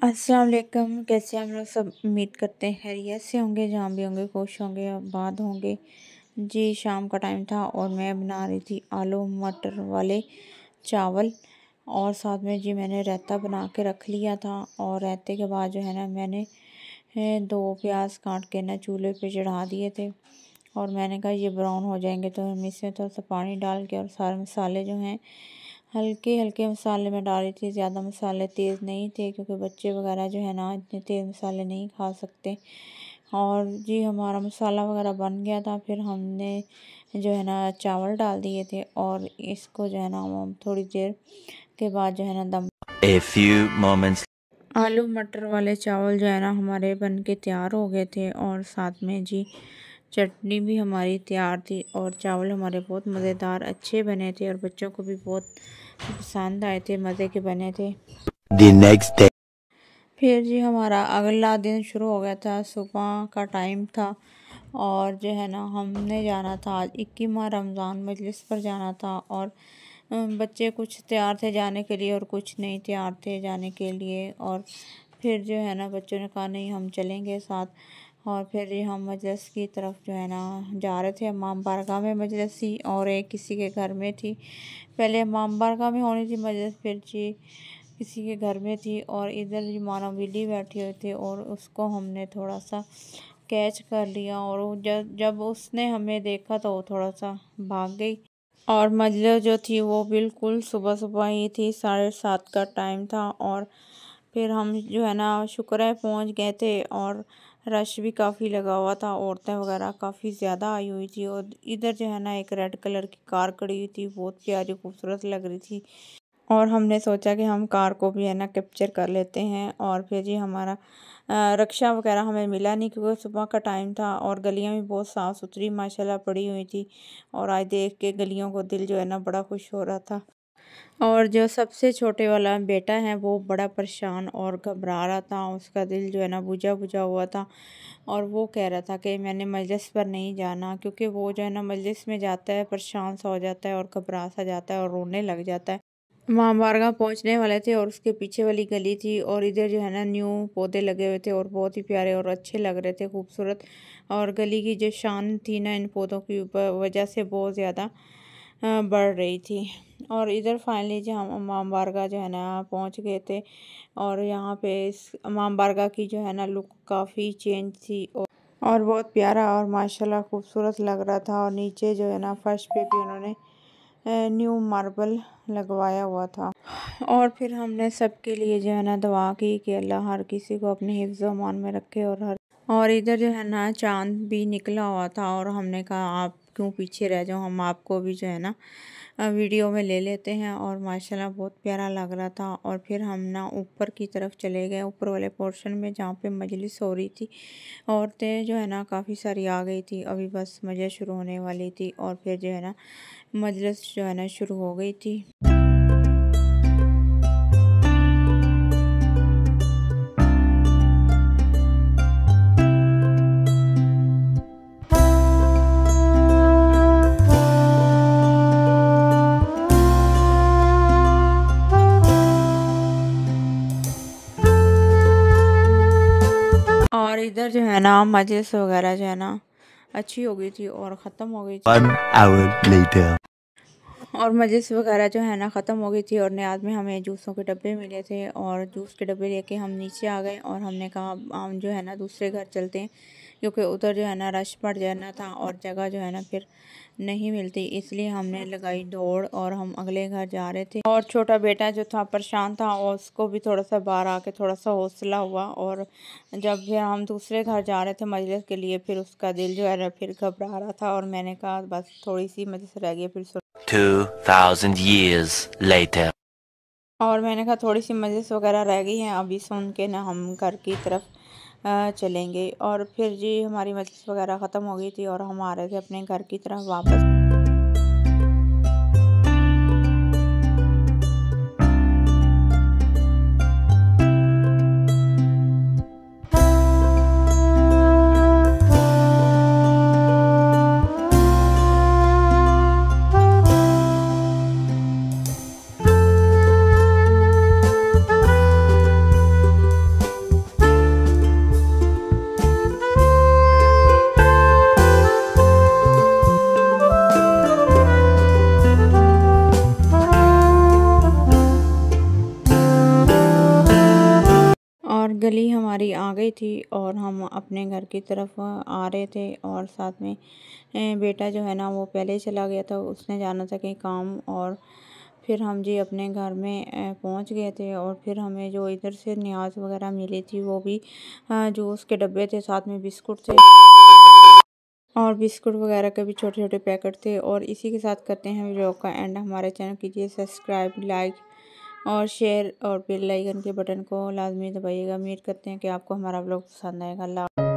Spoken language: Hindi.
अस्सलाम वालेकुम। कैसे हम लोग सब उम्मीद करते हैं खैरियत से होंगे, जहाँ भी होंगे खुश होंगे, आबाद होंगे। जी शाम का टाइम था और मैं बना रही थी आलू मटर वाले चावल। और साथ में जी मैंने रायता बना के रख लिया था। और रायते के बाद जो है ना मैंने 2 प्याज काट के ना चूल्हे पे चढ़ा दिए थे। और मैंने कहा ये ब्राउन हो जाएंगे तो हम इसमें थोड़ा सा पानी डाल के और सारे मसाले जो हैं हल्के हल्के मसाले में डाली थी। ज़्यादा मसाले तेज़ नहीं थे क्योंकि बच्चे वगैरह जो है ना इतने तेज़ मसाले नहीं खा सकते। और जी हमारा मसाला वगैरह बन गया था। फिर हमने जो है ना चावल डाल दिए थे और इसको जो है ना हम थोड़ी देर के बाद जो है ना दम A few moments. आलू मटर वाले चावल जो है ना हमारे बन के तैयार हो गए थे। और साथ में जी चटनी भी हमारी तैयार थी और चावल हमारे बहुत मज़ेदार अच्छे बने थे और बच्चों को भी बहुत पसंद आए थे, मज़े के बने थे। The next day. फिर जी हमारा अगला दिन शुरू हो गया था। सुबह का टाइम था और जो है ना हमने जाना था आज 21वां रमज़ान मजलिस पर जाना था। और बच्चे कुछ तैयार थे जाने के लिए और कुछ नहीं तैयार थे जाने के लिए। और फिर जो है ना बच्चों ने कहा नहीं हम चलेंगे साथ। और फिर ये हम मजलिस की तरफ जो है ना जा रहे थे। इमाम बारगाह में मजलिस थी और एक किसी के घर में थी। पहले इमाम बारगाह में होनी थी मजलिस, फिर जी किसी के घर में थी। और इधर जी मानो बिल्ली बैठी हुई थी और उसको हमने थोड़ा सा कैच कर लिया। और वो जब उसने हमें देखा तो वो थोड़ा सा भाग गई। और मजलिस जो थी वो बिल्कुल सुबह सुबह ही थी, 7:30 का टाइम था। और फिर हम जो है ना शुक्र है पहुँच गए थे। और रश भी काफ़ी लगा हुआ था, औरतें वगैरह काफ़ी ज़्यादा आई हुई थी। और इधर जो है ना एक रेड कलर की कार खड़ी हुई थी, बहुत प्यारी खूबसूरत लग रही थी। और हमने सोचा कि हम कार को भी है ना कैप्चर कर लेते हैं। और फिर जी हमारा रिक्शा वगैरह हमें मिला नहीं क्योंकि सुबह का टाइम था। और गलियां भी बहुत साफ़ सुथरी माशाल्लाह पड़ी हुई थी। और आज देख के गलियों को दिल जो है ना बड़ा खुश हो रहा था। और जो सबसे छोटे वाला बेटा है वो बड़ा परेशान और घबरा रहा था, उसका दिल जो है ना बुझा बुझा हुआ था। और वो कह रहा था कि मैंने मजलिस पर नहीं जाना, क्योंकि वो जो है ना मजलिस में जाता है परेशान सा हो जाता है और घबरा सा जाता है और रोने लग जाता है। माँ बारगाह पहुँचने वाले थे और उसके पीछे वाली गली थी। और इधर जो है ना न्यू पौधे लगे हुए थे और बहुत ही प्यारे और अच्छे लग रहे थे, खूबसूरत। और गली की जो शान थी ना इन पौधों की वजह से बहुत ज़्यादा बढ़ रही थी। और इधर फाइनली जो हम इमाम बारगाह जो है ना पहुँच गए थे। और यहाँ पे इस इमाम बारगाह की जो है ना लुक काफ़ी चेंज थी और बहुत प्यारा और माशाल्लाह खूबसूरत लग रहा था। और नीचे जो है ना फर्श पे भी उन्होंने न्यू मार्बल लगवाया हुआ था। और फिर हमने सबके लिए जो है ना दुआ की कि अल्लाह हर किसी को अपने हिफ्ज़ अमान में रखे। और इधर जो है ना चांद भी निकला हुआ था और हमने कहा आप क्यों पीछे रह जाओ, हम आपको भी जो है ना वीडियो में ले लेते हैं। और माशाल्लाह बहुत प्यारा लग रहा था। और फिर हम ना ऊपर की तरफ चले गए, ऊपर वाले पोर्शन में जहाँ पे मजलिस हो रही थी। औरतें जो है ना काफ़ी सारी आ गई थी, अभी बस मजलिस शुरू होने वाली थी। और फिर जो है ना मजलिस जो है ना शुरू हो गई थी। और इधर जो है ना मजलिस वगैरह जो है ना अच्छी हो गई थी और ख़त्म हो गई थी। 1 hour later. और मजलिस वगैरह जो है ना ख़त्म हो गई थी और नियाज में हमें जूसों के डब्बे मिले थे और जूस के डब्बे लेके हम नीचे आ गए। और हमने कहा हम जो है ना दूसरे घर चलते हैं, क्योंकि उधर जो है ना रश पड़ जाना था और जगह जो है ना फिर नहीं मिलती, इसलिए हमने लगाई दौड़ और हम अगले घर जा रहे थे। और छोटा बेटा जो था परेशान था और उसको भी थोड़ा सा बाहर आके थोड़ा सा हौसला हुआ। और जब फिर हम दूसरे घर जा रहे थे मजलिस के लिए, फिर उसका दिल जो है ना फिर घबरा रहा था। और मैंने कहा बस थोड़ी सी मजलिस रह गई फिर 2000 years later. और मैंने कहा थोड़ी सी मजलिस वगैरह रह गई हैं, अभी सुन के ना हम घर की तरफ चलेंगे। और फिर जी हमारी मजलिस वगैरह ख़त्म हो गई थी और हम आ रहे थे अपने घर की तरफ वापस। गली हमारी आ गई थी और हम अपने घर की तरफ आ रहे थे और साथ में बेटा जो है ना वो पहले चला गया था, उसने जाना था कहीं काम। और फिर हम जी अपने घर में पहुंच गए थे और फिर हमें जो इधर से न्याज वगैरह मिली थी वो भी जूस के डब्बे थे, साथ में बिस्कुट थे और बिस्कुट वगैरह के भी छोटे छोटे पैकेट थे। और इसी के साथ करते हैं व्लॉग का एंड। हमारे चैनल कीजिए सब्सक्राइब, लाइक और शेयर और बेल आइकन के बटन को लाजमी दबाइएगा। उम्मीद करते हैं कि आपको हमारा व्लॉग पसंद आएगा।